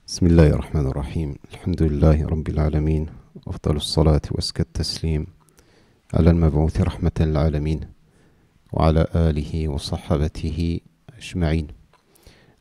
بسم الله الرحمن الرحيم. الحمد لله رب العالمين، أفضل الصلاة وأزكى التسليم على المبعوث رحمة للعالمين وعلى آله وصحبه أجمعين.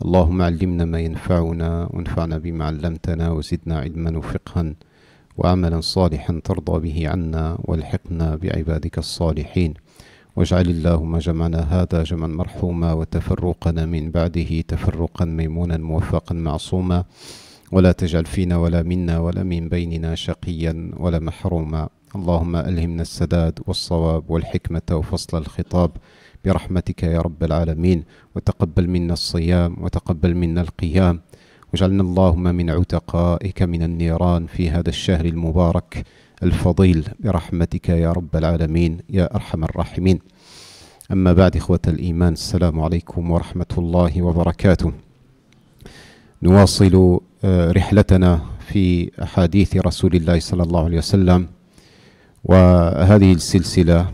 اللهم علمنا ما ينفعنا وانفعنا بما علمتنا وزدنا علما وفقها وعملا صالحا ترضى به عنا والحقنا بعبادك الصالحين، واجعل اللهم جمعنا هذا جمعا مرحوما وتفرقنا من بعده تفرقا ميمونا موفقا معصوما، ولا تجعل فينا ولا منا ولا من بيننا شقيا ولا محروما. اللهم ألهمنا السداد والصواب والحكمة وفصل الخطاب برحمتك يا رب العالمين، وتقبل منا الصيام وتقبل منا القيام، واجعلنا اللهم من عتقائك من النيران في هذا الشهر المبارك الفضيل برحمتك يا رب العالمين يا أرحم الراحمين. أما بعد، إخوة الإيمان، السلام عليكم ورحمة الله وبركاته. نواصل رحلتنا في أحاديث رسول الله صلى الله عليه وسلم، وهذه السلسلة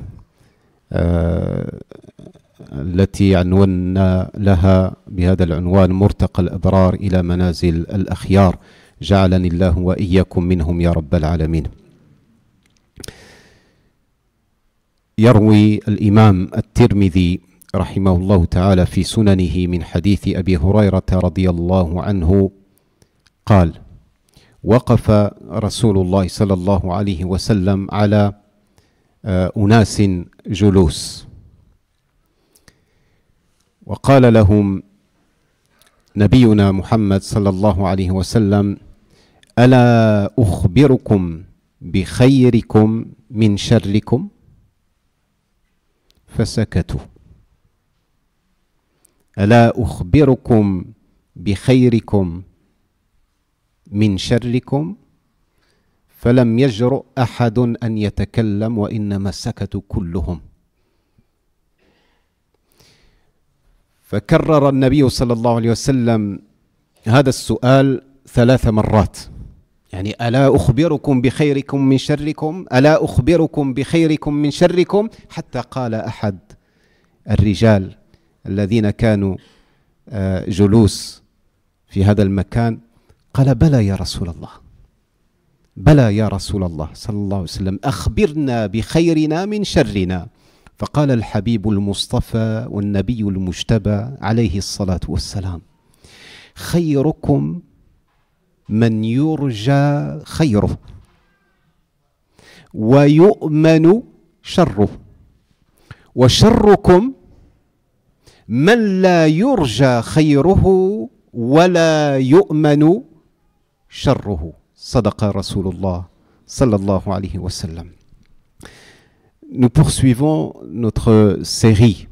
التي عنونا لها بهذا العنوان مرتقى الأبرار إلى منازل الأخيار، جعلني الله وإياكم منهم يا رب العالمين. يروي الإمام الترمذي رحمه الله تعالى في سننه من حديث أبي هريرة رضي الله عنه قال: وقف رسول الله صلى الله عليه وسلم على أناس جلوس، وقال لهم نبينا محمد صلى الله عليه وسلم: ألا أخبركم بخيركم من شركم؟ فسكتوا. ألا أخبركم بخيركم من شركم؟ فلم يجرؤ أحد أن يتكلم، وإنما سكتوا كلهم. فكرر النبي صلى الله عليه وسلم هذا السؤال 3 مرات، يعني ألا أخبركم بخيركم من شركم، ألا أخبركم بخيركم من شركم، حتى قال أحد الرجال الذين كانوا جلوس في هذا المكان، قال: بلى يا رسول الله، بلى يا رسول الله صلى الله عليه وسلم، أخبرنا بخيرنا من شرنا. فقال الحبيب المصطفى والنبي المجتبى عليه الصلاة والسلام: خيركم من يرجى خيره ويؤمن شره، وشركم من لا يرجى خيره ولا يؤمن شره. صدق رسول الله صلى الله عليه وسلم. Nous poursuivons notre série,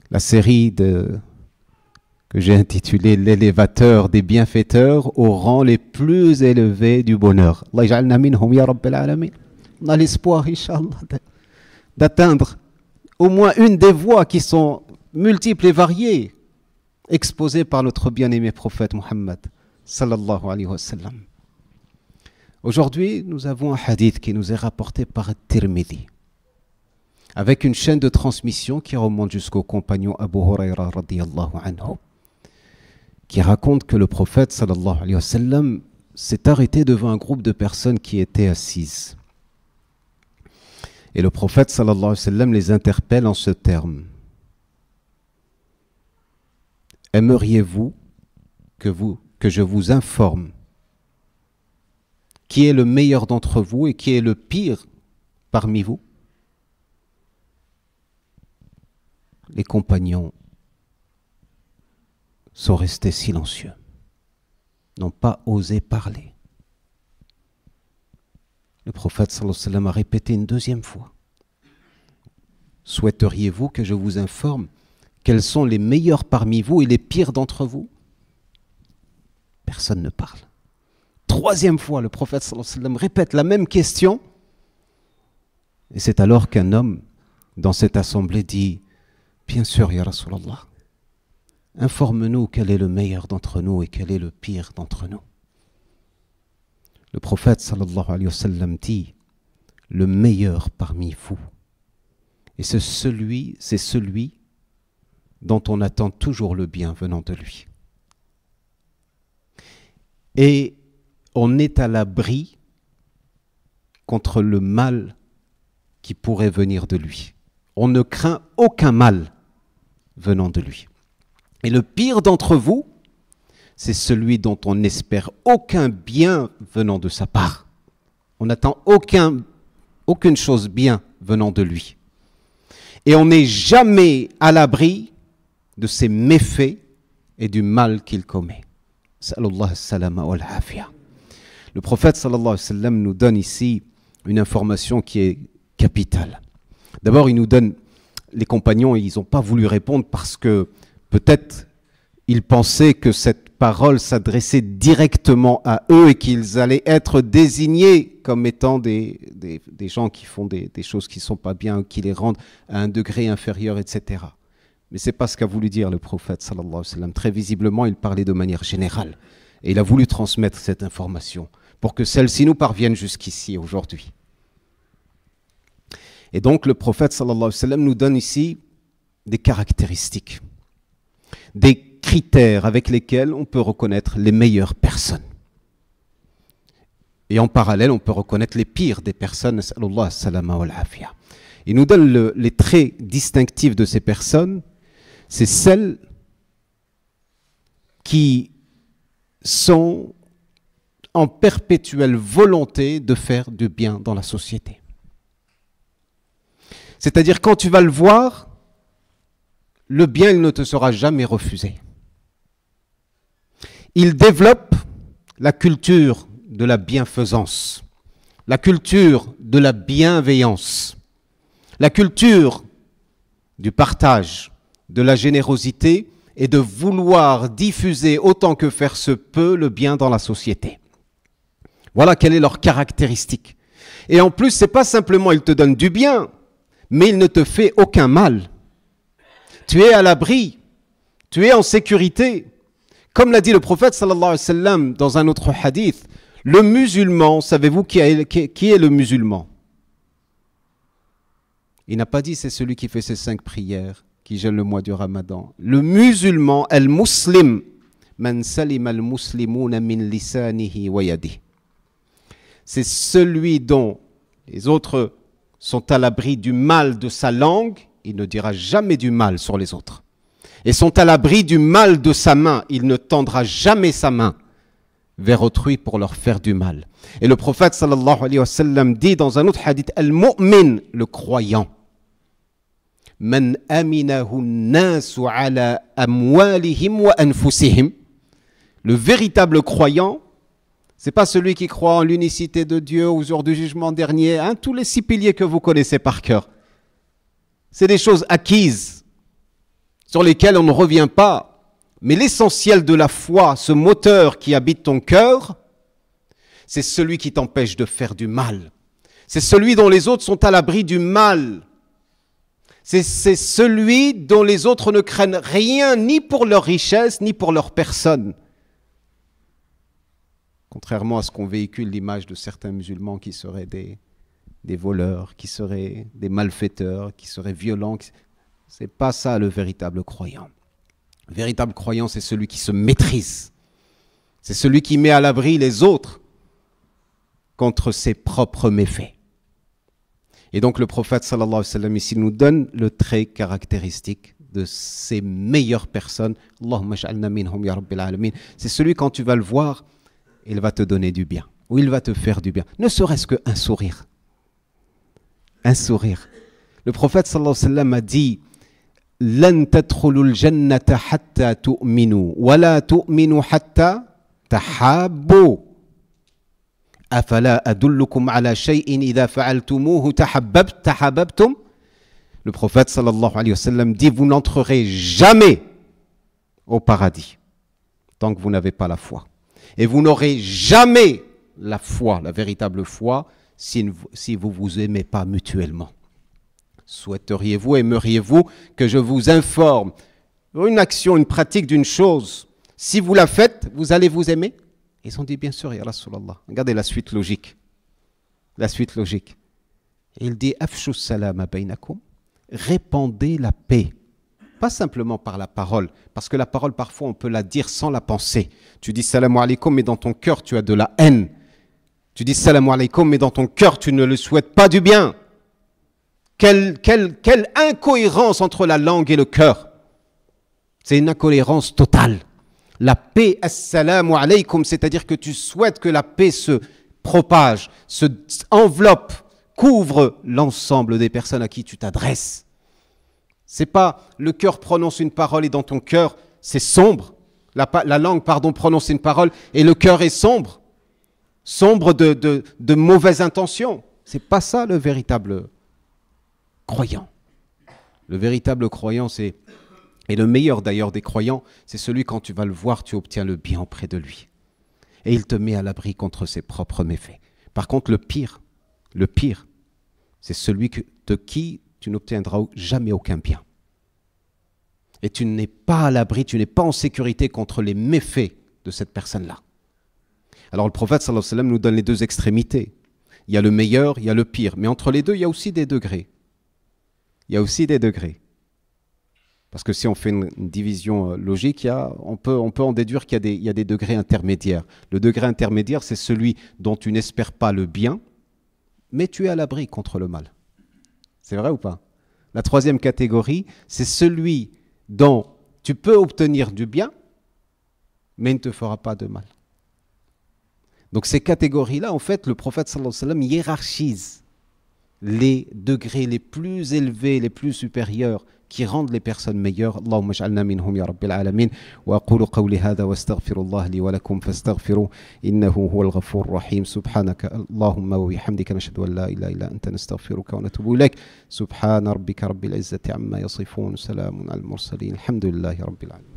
la série que j'ai intitulée l'élévateur des bienfaiteurs au rang les plus élevés du bonheur. Allah yaj'alna minhum ya Rabb al-alamin. On a l'espoir, Inch'Allah, d'atteindre au moins une des voies qui sont multiples et variées exposées par notre bien-aimé prophète Muhammad sallallahu alayhi wa sallam. Aujourd'hui, nous avons un hadith qui nous est rapporté par Tirmidhi, avec une chaîne de transmission qui remonte jusqu'au compagnon Abu Huraira radiyallahu anhu, qui raconte que le prophète sallallahu alayhi wa sallam s'est arrêté devant un groupe de personnes qui étaient assises. Et le prophète sallallahu alayhi wa sallam les interpelle en ce terme: aimeriez-vous que je vous informe qui est le meilleur d'entre vous et qui est le pire parmi vous? Les compagnons sont restés silencieux, n'ont pas osé parler. Le prophète sallallahu alayhi wa sallam a répété une 2e fois: souhaiteriez-vous que je vous informe quels sont les meilleurs parmi vous et les pires d'entre vous? Personne ne parle. 3e fois, le prophète sallallahu alayhi wa sallam répète la même question, et c'est alors qu'un homme dans cette assemblée dit: bien sûr, ya Rasulallah, informe-nous quel est le meilleur d'entre nous et quel est le pire d'entre nous. Le prophète sallallahu alayhi wa sallam dit: le meilleur parmi vous, et c'est celui dont on attend toujours le bien venant de lui. Et on est à l'abri contre le mal qui pourrait venir de lui. On ne craint aucun mal venant de lui. Et le pire d'entre vous, c'est celui dont on n'espère aucun bien venant de sa part. On n'attend aucune chose bien venant de lui. Et on n'est jamais à l'abri de ses méfaits et du mal qu'il commet. Sallallahu salama wal afiya. Le prophète sallallahu alayhi wa sallam nous donne ici une information qui est capitale. D'abord, il nous donne, les compagnons, ils n'ont pas voulu répondre parce que peut-être ils pensaient que cette parole s'adressait directement à eux et qu'ils allaient être désignés comme étant des gens qui font des choses qui ne sont pas bien, qui les rendent à un degré inférieur, etc. Mais ce n'est pas ce qu'a voulu dire le prophète sallallahu alayhi wa sallam. Très visiblement, il parlait de manière générale. Et il a voulu transmettre cette information pour que celle-ci nous parvienne jusqu'ici, aujourd'hui. Et donc, le prophète sallallahu alayhi wa sallam nous donne ici des caractéristiques, des critères avec lesquels on peut reconnaître les meilleures personnes. Et en parallèle, on peut reconnaître les pires des personnes. Il nous donne les traits distinctifs de ces personnes. C'est celles qui sont en perpétuelle volonté de faire du bien dans la société. C'est-à-dire, quand tu vas le voir, le bien, il ne te sera jamais refusé. Il développe la culture de la bienfaisance, la culture de la bienveillance, la culture du partage, de la générosité et de vouloir diffuser autant que faire se peut le bien dans la société. Voilà quelle est leur caractéristique. Et en plus, ce n'est pas simplement il te donne du bien, mais il ne te fait aucun mal. Tu es à l'abri, tu es en sécurité. Comme l'a dit le prophète sallallahu alayhi wa sallam dans un autre hadith, le musulman, savez-vous qui est le musulman? Il n'a pas dit c'est celui qui fait ses 5 prières, qui jeûne le mois du Ramadan. Le musulman, al-muslim, man salim al-muslimuna min lisanihi wa yadihi. C'est celui dont les autres sont à l'abri du mal de sa langue, il ne dira jamais du mal sur les autres. Et sont à l'abri du mal de sa main, il ne tendra jamais sa main vers autrui pour leur faire du mal. Et le prophète sallallahu alayhi wa sallam dit dans un autre hadith, al-mu'min, le croyant, man aminahu nasu ala amwalihim wa anfusihim, le véritable croyant, c'est pas celui qui croit en l'unicité de Dieu au jour du jugement dernier, hein, tous les 6 piliers que vous connaissez par cœur. C'est des choses acquises, sur lesquelles on ne revient pas. Mais l'essentiel de la foi, ce moteur qui habite ton cœur, c'est celui qui t'empêche de faire du mal. C'est celui dont les autres sont à l'abri du mal. C'est celui dont les autres ne craignent rien, ni pour leur richesse, ni pour leur personne. Contrairement à ce qu'on véhicule l'image de certains musulmans qui seraient des voleurs, qui seraient des malfaiteurs, qui seraient violents. Ce n'est pas ça le véritable croyant. Le véritable croyant, c'est celui qui se maîtrise. C'est celui qui met à l'abri les autres contre ses propres méfaits. Et donc le prophète sallallahu alayhi wa sallam ici nous donne le trait caractéristique de ces meilleures personnes. Allahumma ja'alna minhum ya rabbil alamin. C'est celui quand tu vas le voir, il va te donner du bien, ou il va te faire du bien, ne serait-ce qu'un sourire. Un sourire. Le prophète sallallahu alayhi wa sallam a dit لن تدخلوا الجنة حتى تؤمنوا ولا تؤمنوا حتى تحابوا أفلا أدلكم على شيء إذا فعلتموه تحاببتم. Le prophète sallallahu alayhi wa sallam dit vous n'entrerez jamais au paradis tant que vous n'avez pas la foi. Et vous n'aurez jamais la foi, la véritable foi, si vous vous aimez pas mutuellement. Souhaiteriez-vous, aimeriez-vous que je vous informe une action, une pratique d'une chose, si vous la faites, vous allez vous aimer? Ils ont dit bien sûr, ya Rasulallah. Regardez la suite logique. La suite logique. Et il dit, afshu salama bainakum, répandez la paix pas simplement par la parole, parce que la parole, parfois, on peut la dire sans la penser. Tu dis salam alaikum, mais dans ton cœur, tu as de la haine. Tu dis salam alaikum, mais dans ton cœur, tu ne le souhaites pas du bien. Quelle incohérence entre la langue et le cœur. C'est une incohérence totale. La paix, assalamu alaykum, c'est-à-dire que tu souhaites que la paix se propage, se enveloppe, couvre l'ensemble des personnes à qui tu t'adresses. C'est pas le cœur prononce une parole et dans ton cœur c'est sombre. La langue, prononce une parole et le cœur est sombre. Sombre de mauvaises intentions. C'est pas ça le véritable croyant. Le véritable croyant, et le meilleur d'ailleurs des croyants, c'est celui quand tu vas le voir, tu obtiens le bien auprès de lui. Et il te met à l'abri contre ses propres méfaits. Par contre, le pire, c'est celui de qui tu n'obtiendras jamais aucun bien. Et tu n'es pas à l'abri, tu n'es pas en sécurité contre les méfaits de cette personne-là. Alors le prophète sallallahu alayhi wa sallam nous donne les deux extrémités. Il y a le meilleur, il y a le pire. Mais entre les deux, il y a aussi des degrés. Il y a aussi des degrés. Parce que si on fait une division logique, on peut en déduire qu'il y a des degrés intermédiaires. Le degré intermédiaire, c'est celui dont tu n'espères pas le bien, mais tu es à l'abri contre le mal. C'est vrai ou pas? La troisième catégorie, c'est celui dont tu peux obtenir du bien, mais il ne te fera pas de mal. Donc ces catégories-là, en fait, le prophète sallallahu alayhi wa sallam hiérarchise les degrés les plus élevés, les plus supérieurs, qui rendent les personnes meilleures. Allahumma ij'alna minhum ya rabbil alamin. Wa aqulu qawli hadha wa astaghfirullah li wa lakum fastaghfiruhu innahu huwal ghafurur rahim. Subhanaka Allahumma wa bihamdika nashhadu an la ilaha illa anta nastaghfiruka wa natubu ilayk. Subhana rabbika rabbil izzati amma yasifun. Salamun al mursalin. Alhamdulillahi rabbil alamin.